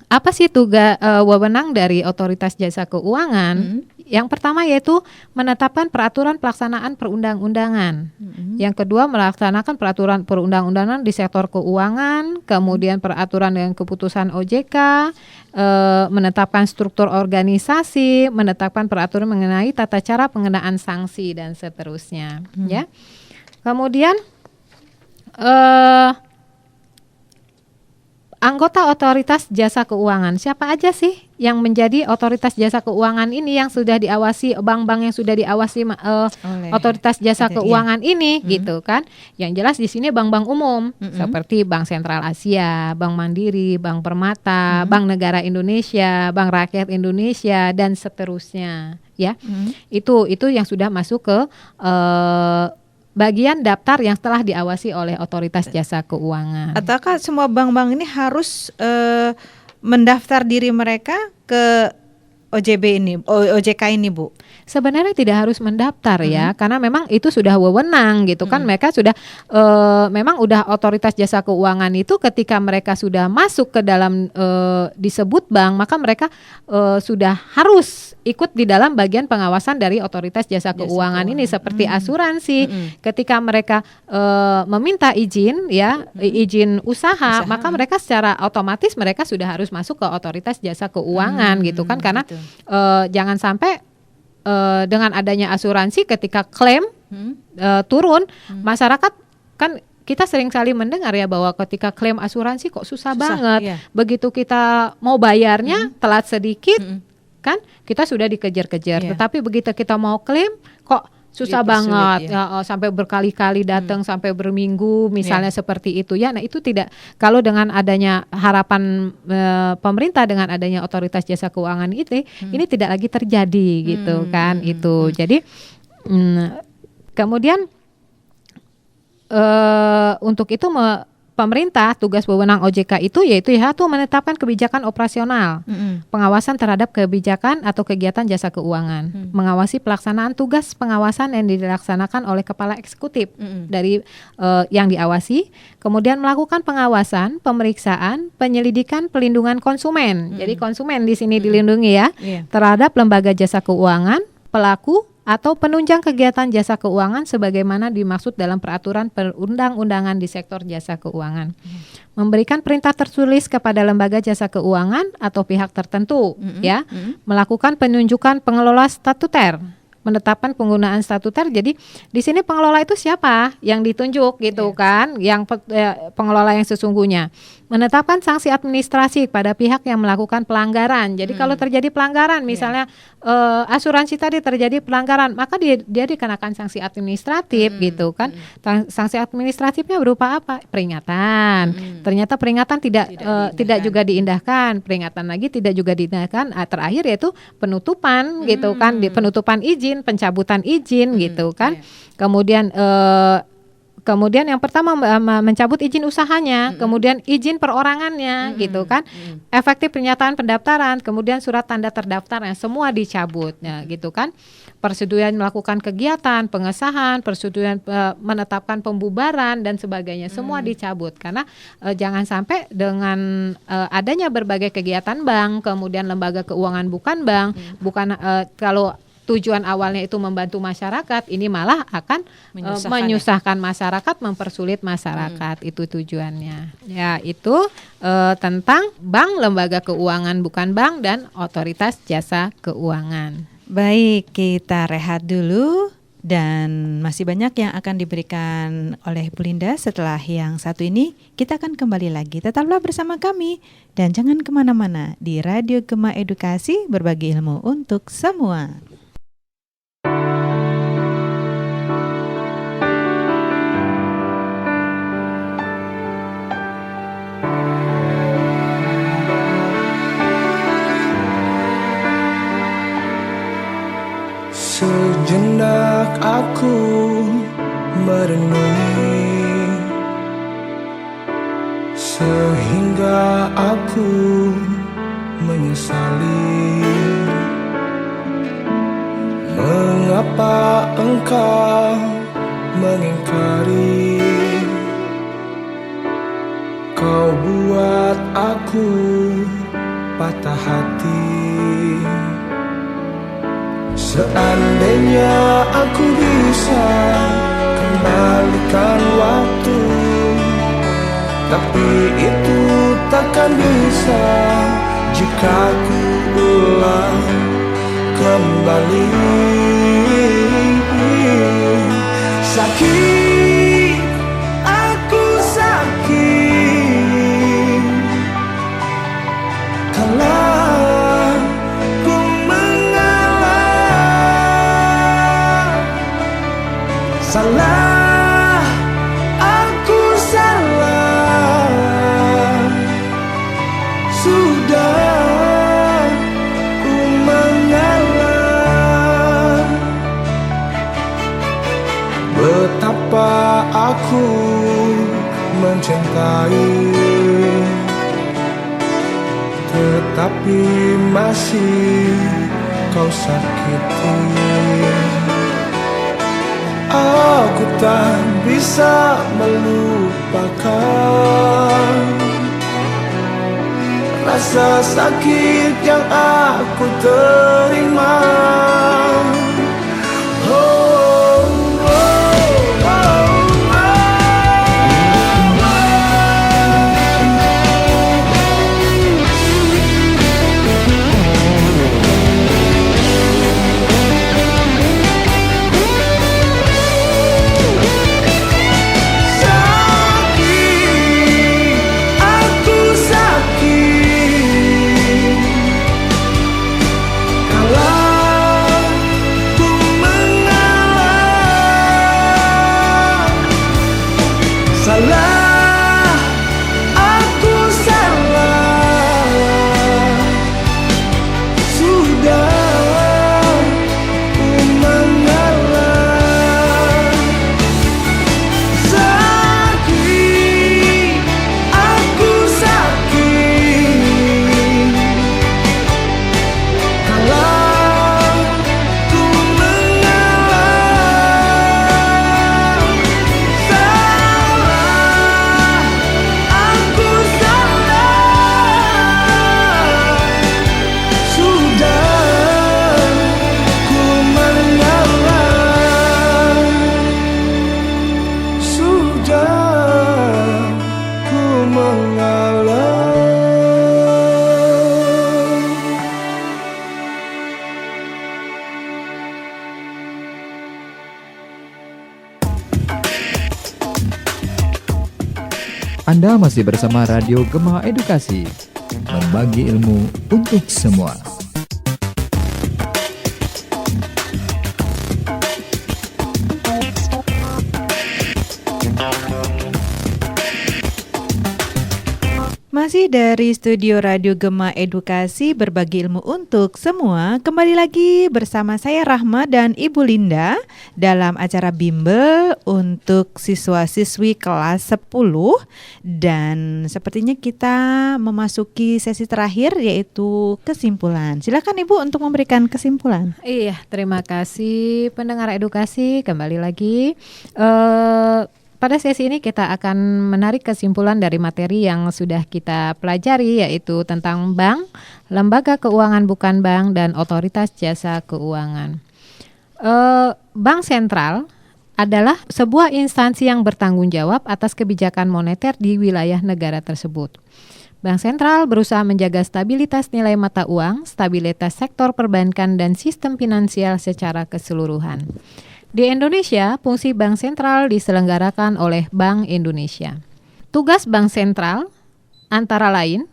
apa sih tugas wewenang dari Otoritas Jasa Keuangan? Yang pertama yaitu menetapkan peraturan pelaksanaan perundang-undangan. Yang kedua melaksanakan peraturan perundang-undangan di sektor keuangan, kemudian peraturan dengan keputusan OJK, menetapkan struktur organisasi, menetapkan peraturan mengenai tata cara pengenaan sanksi dan seterusnya. Ya. Kemudian anggota Otoritas Jasa Keuangan, siapa aja sih yang menjadi Otoritas Jasa Keuangan ini yang sudah diawasi, bank-bank yang sudah diawasi Otoritas Jasa Keuangan ini gitu kan? Yang jelas di sini bank-bank umum seperti Bank Sentral Asia, Bank Mandiri, Bank Permata, Bank Negara Indonesia, Bank Rakyat Indonesia dan seterusnya ya. Itu yang sudah masuk ke bagian daftar yang telah diawasi oleh Otoritas Jasa Keuangan. Ataukah semua bank-bank ini harus mendaftar diri mereka ke OJB ini, OJK ini, Bu? Sebenarnya tidak harus mendaftar ya, karena memang itu sudah wewenang gitu kan. Mereka sudah memang udah Otoritas Jasa Keuangan itu ketika mereka sudah masuk ke dalam disebut bank, maka mereka sudah harus ikut di dalam bagian pengawasan dari Otoritas Jasa Keuangan ini seperti asuransi. Ketika mereka meminta izin ya, izin usaha, maka mereka secara otomatis mereka sudah harus masuk ke Otoritas Jasa Keuangan gitu kan, karena jangan sampai dengan adanya asuransi ketika klaim turun, masyarakat kan kita sering kali mendengar ya bahwa ketika klaim asuransi kok susah banget. Iya. Begitu kita mau bayarnya telat sedikit kan kita sudah dikejar-kejar. Iya. Tetapi begitu kita mau klaim kok susah Dipersulit, banget ya. sampai berkali-kali datang sampai berminggu misalnya seperti itu ya. Nah itu tidak, kalau dengan adanya harapan pemerintah dengan adanya Otoritas Jasa Keuangan itu ini tidak lagi terjadi gitu kan itu. Jadi kemudian untuk itu pemerintah tugas wewenang OJK itu yaitu menetapkan kebijakan operasional, pengawasan terhadap kebijakan atau kegiatan jasa keuangan, mengawasi pelaksanaan tugas pengawasan yang dilaksanakan oleh kepala eksekutif dari yang diawasi, kemudian melakukan pengawasan, pemeriksaan, penyelidikan, pelindungan konsumen. Jadi konsumen di sini dilindungi ya terhadap lembaga jasa keuangan, pelaku atau penunjang kegiatan jasa keuangan sebagaimana dimaksud dalam peraturan perundang-undangan di sektor jasa keuangan. Memberikan perintah tertulis kepada lembaga jasa keuangan atau pihak tertentu ya, melakukan penunjukan pengelola statuter, menetapkan penggunaan statuter. Jadi di sini pengelola itu siapa yang ditunjuk gitu kan, yang pengelola yang sesungguhnya. Menetapkan sanksi administrasi pada pihak yang melakukan pelanggaran. Jadi kalau terjadi pelanggaran, misalnya asuransi tadi terjadi pelanggaran, maka dia dikenakan sanksi administratif gitu kan. Sanksi administratifnya berupa apa? Peringatan. Ternyata peringatan tidak juga diindahkan, peringatan lagi tidak juga diindahkan. Terakhir yaitu penutupan gitu kan, penutupan izin, pencabutan izin gitu kan. Kemudian yang pertama mencabut izin usahanya, kemudian izin perorangannya gitu kan, efektif pernyataan pendaftaran, kemudian surat tanda terdaftarnya semua dicabut ya gitu kan. Persetujuan melakukan kegiatan, pengesahan, persetujuan menetapkan pembubaran dan sebagainya semua dicabut karena jangan sampai dengan adanya berbagai kegiatan bank, kemudian lembaga keuangan bukan bank, kalau tujuan awalnya itu membantu masyarakat, ini malah akan menyusahkan masyarakat, mempersulit masyarakat. Itu tujuannya. Ya, itu tentang bank, lembaga keuangan bukan bank dan Otoritas Jasa Keuangan. Baik, kita rehat dulu. Dan masih banyak yang akan diberikan oleh Bu Linda setelah yang satu ini. Kita akan kembali lagi. Tetaplah bersama kami dan jangan kemana-mana di Radio Gema Edukasi, berbagi ilmu untuk semua. Sejenak aku merenungi, sehingga aku menyesali mengapa engkau mengingkari. Kau buat aku patah hati. Seandainya aku bisa kembalikan waktu, tapi itu takkan bisa jika ku ulang kembali. Sakit, aku sakit, kalau salah, aku salah. Sudah ku mengalah. Betapa aku mencintai, tetapi masih kau sakiti. Aku tak bisa melupakan rasa sakit yang aku terima. Anda masih bersama Radio Gema Edukasi, berbagi ilmu untuk semua. Masih dari studio Radio Gema Edukasi, berbagi ilmu untuk semua. Kembali lagi bersama saya Rahma dan Ibu Linda dalam acara bimbel untuk siswa-siswi kelas 10. Dan sepertinya kita memasuki sesi terakhir, yaitu kesimpulan. Silakan Ibu untuk memberikan kesimpulan. Iya, terima kasih pendengar edukasi. Kembali lagi pada sesi ini kita akan menarik kesimpulan dari materi yang sudah kita pelajari, yaitu tentang bank, lembaga keuangan bukan bank, dan otoritas jasa keuangan. Bank sentral adalah sebuah instansi yang bertanggung jawab atas kebijakan moneter di wilayah negara tersebut. Bank sentral berusaha menjaga stabilitas nilai mata uang, stabilitas sektor perbankan, dan sistem finansial secara keseluruhan. Di Indonesia, fungsi bank sentral diselenggarakan oleh Bank Indonesia. Tugas bank sentral antara lain: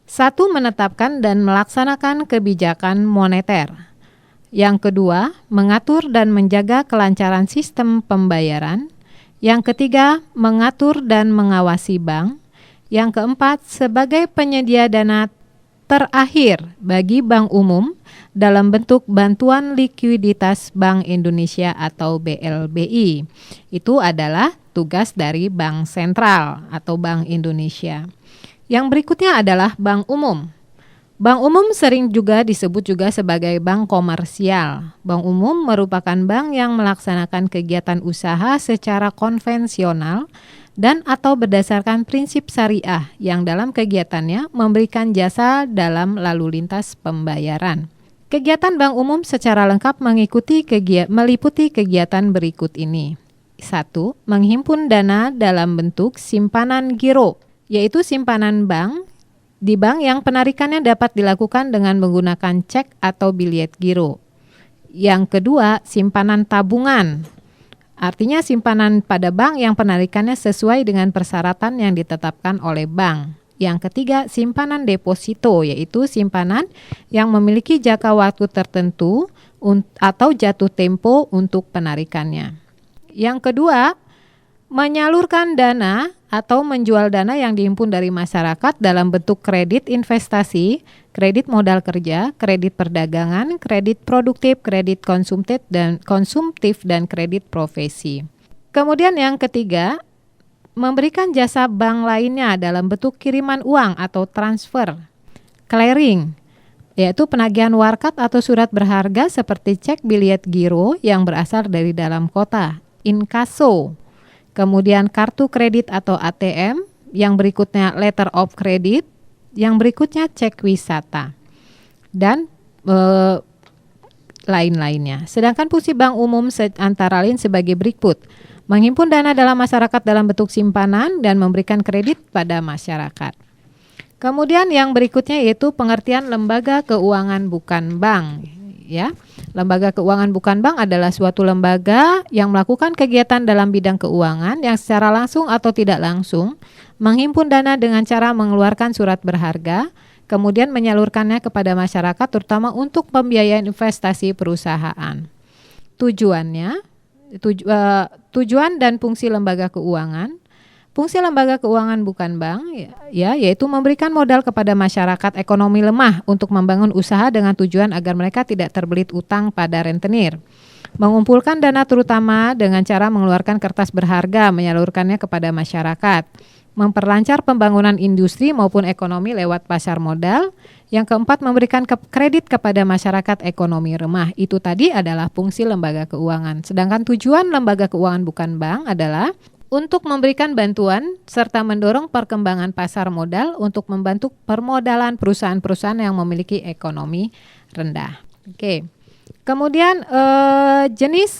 1. Menetapkan dan melaksanakan kebijakan moneter. Yang kedua, mengatur dan menjaga kelancaran sistem pembayaran. Yang ketiga, mengatur dan mengawasi bank. Yang keempat, sebagai penyedia dana terakhir bagi bank umum dalam bentuk bantuan likuiditas Bank Indonesia atau BLBI. Itu adalah tugas dari Bank Sentral atau Bank Indonesia. Yang berikutnya adalah bank umum. Bank umum sering juga disebut juga sebagai bank komersial. Bank umum merupakan bank yang melaksanakan kegiatan usaha secara konvensional dan atau berdasarkan prinsip syariah yang dalam kegiatannya memberikan jasa dalam lalu lintas pembayaran. Kegiatan bank umum secara lengkap meliputi kegiatan berikut ini. 1. Menghimpun dana dalam bentuk simpanan giro, yaitu simpanan bank di bank yang penarikannya dapat dilakukan dengan menggunakan cek atau bilet giro. Yang kedua, simpanan tabungan. Artinya simpanan pada bank yang penarikannya sesuai dengan persyaratan yang ditetapkan oleh bank. Yang ketiga, simpanan deposito, yaitu simpanan yang memiliki jangka waktu tertentu atau jatuh tempo untuk penarikannya. Yang kedua, menyalurkan dana atau menjual dana yang dihimpun dari masyarakat dalam bentuk kredit investasi, kredit modal kerja, kredit perdagangan, kredit produktif, kredit konsumtif dan kredit profesi. Kemudian yang ketiga, memberikan jasa bank lainnya dalam bentuk kiriman uang atau transfer, clearing, yaitu penagihan warkat atau surat berharga seperti cek, bilet giro yang berasal dari dalam kota, inkaso. Kemudian kartu kredit atau ATM, yang berikutnya letter of credit, yang berikutnya cek wisata, dan lain-lainnya. Sedangkan fungsi bank umum antara lain sebagai berikut: menghimpun dana dalam masyarakat dalam bentuk simpanan dan memberikan kredit pada masyarakat. Kemudian yang berikutnya yaitu pengertian lembaga keuangan bukan bank. Ya, lembaga keuangan bukan bank adalah suatu lembaga yang melakukan kegiatan dalam bidang keuangan yang secara langsung atau tidak langsung menghimpun dana dengan cara mengeluarkan surat berharga, kemudian menyalurkannya kepada masyarakat terutama untuk pembiayaan investasi perusahaan. Tujuan dan fungsi lembaga keuangan. Fungsi lembaga keuangan bukan bank yaitu memberikan modal kepada masyarakat ekonomi lemah untuk membangun usaha dengan tujuan agar mereka tidak terbelit utang pada rentenir. Mengumpulkan dana terutama dengan cara mengeluarkan kertas berharga, menyalurkannya kepada masyarakat. Memperlancar pembangunan industri maupun ekonomi lewat pasar modal. Yang keempat, memberikan kredit kepada masyarakat ekonomi lemah. Itu tadi adalah fungsi lembaga keuangan. Sedangkan tujuan lembaga keuangan bukan bank adalah untuk memberikan bantuan serta mendorong perkembangan pasar modal untuk membantu permodalan perusahaan-perusahaan yang memiliki ekonomi rendah. Oke. Kemudian jenis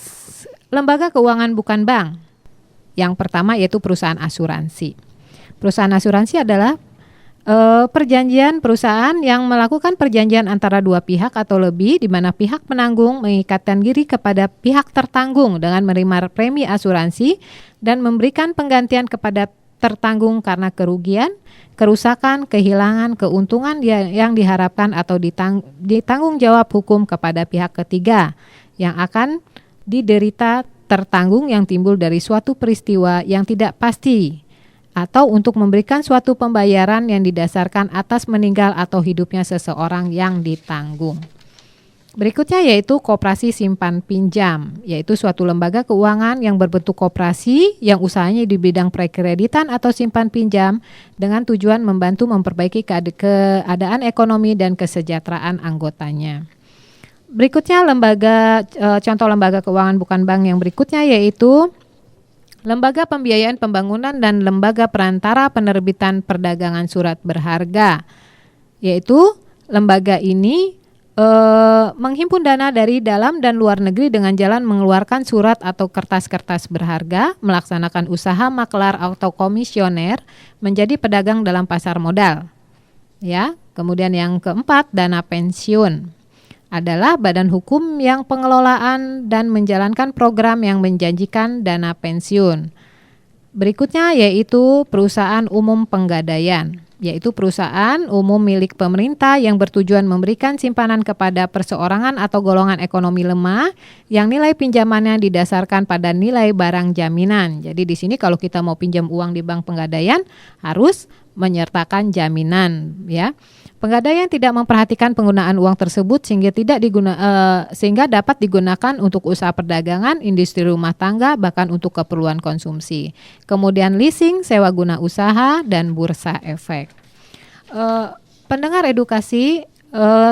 lembaga keuangan bukan bank. Yang pertama yaitu perusahaan asuransi. Perusahaan asuransi adalah perjanjian perusahaan yang melakukan perjanjian antara dua pihak atau lebih di mana pihak penanggung mengikatkan diri kepada pihak tertanggung dengan menerima premi asuransi dan memberikan penggantian kepada tertanggung karena kerugian, kerusakan, kehilangan, keuntungan yang diharapkan atau ditanggung jawab hukum kepada pihak ketiga yang akan diderita tertanggung yang timbul dari suatu peristiwa yang tidak pasti atau untuk memberikan suatu pembayaran yang didasarkan atas meninggal atau hidupnya seseorang yang ditanggung. Berikutnya yaitu koperasi simpan pinjam, yaitu suatu lembaga keuangan yang berbentuk koperasi yang usahanya di bidang perkreditan atau simpan pinjam dengan tujuan membantu memperbaiki keadaan ekonomi dan kesejahteraan anggotanya. Berikutnya contoh lembaga keuangan bukan bank yang berikutnya yaitu lembaga pembiayaan pembangunan dan lembaga perantara penerbitan perdagangan surat berharga, yaitu lembaga ini menghimpun dana dari dalam dan luar negeri dengan jalan mengeluarkan surat atau kertas-kertas berharga, melaksanakan usaha maklar atau komisioner, menjadi pedagang dalam pasar modal. Ya, kemudian yang keempat, dana pensiun. adalah badan hukum yang pengelolaan dan menjalankan program yang menjanjikan dana pensiun. Berikutnya yaitu perusahaan umum penggadaian, yaitu perusahaan umum milik pemerintah yang bertujuan memberikan simpanan kepada perseorangan atau golongan ekonomi lemah yang nilai pinjamannya didasarkan pada nilai barang jaminan. Jadi di sini kalau kita mau pinjam uang di bank penggadaian harus menyertakan jaminan, ya. Penggadaian tidak memperhatikan penggunaan uang tersebut sehingga dapat digunakan untuk usaha perdagangan, industri rumah tangga, bahkan untuk keperluan konsumsi. Kemudian leasing, sewa guna usaha, dan bursa efek. Pendengar edukasi,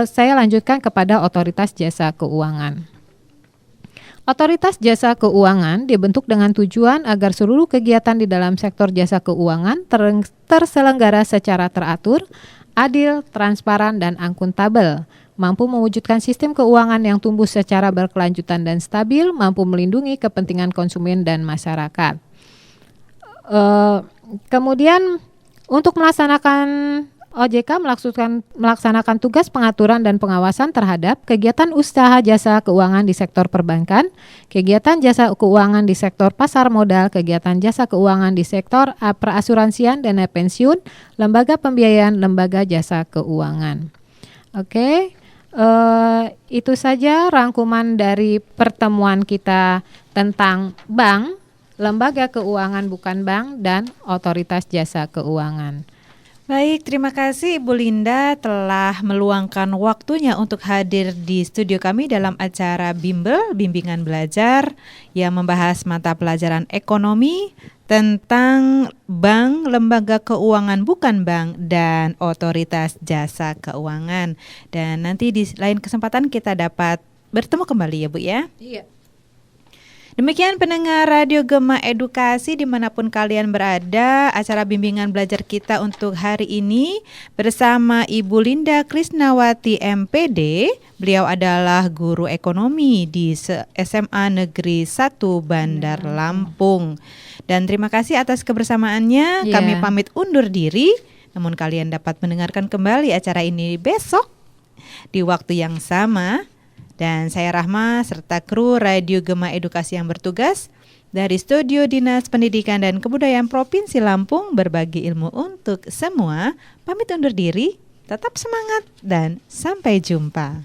saya lanjutkan kepada Otoritas Jasa Keuangan. Otoritas Jasa Keuangan dibentuk dengan tujuan agar seluruh kegiatan di dalam sektor jasa keuangan terselenggara secara teratur, adil, transparan, dan akuntabel, mampu mewujudkan sistem keuangan yang tumbuh secara berkelanjutan dan stabil, mampu melindungi kepentingan konsumen dan masyarakat. Kemudian untuk melaksanakan OJK melaksanakan tugas pengaturan dan pengawasan terhadap kegiatan usaha jasa keuangan di sektor perbankan, kegiatan jasa keuangan di sektor pasar modal, kegiatan jasa keuangan di sektor perasuransian, dana pensiun, lembaga pembiayaan, lembaga jasa keuangan. Oke, itu saja rangkuman dari pertemuan kita tentang bank, lembaga keuangan bukan bank, dan otoritas jasa keuangan. Baik, terima kasih Ibu Linda telah meluangkan waktunya untuk hadir di studio kami dalam acara Bimbel, Bimbingan Belajar, yang membahas mata pelajaran ekonomi tentang bank, lembaga keuangan bukan bank, dan otoritas jasa keuangan. Dan nanti di lain kesempatan kita dapat bertemu kembali ya Bu ya. Iya. Demikian pendengar Radio Gema Edukasi dimanapun kalian berada, acara bimbingan belajar kita untuk hari ini bersama Ibu Linda Krisnawati MPD. Beliau adalah guru ekonomi di SMA Negeri 1 Bandar Lampung. Dan terima kasih atas kebersamaannya. Yeah. Kami pamit undur diri, namun kalian dapat mendengarkan kembali acara ini besok di waktu yang sama. Dan saya Rahma serta kru Radio Gema Edukasi yang bertugas dari Studio Dinas Pendidikan dan Kebudayaan Provinsi Lampung berbagi ilmu untuk semua. Pamit undur diri, tetap semangat dan sampai jumpa.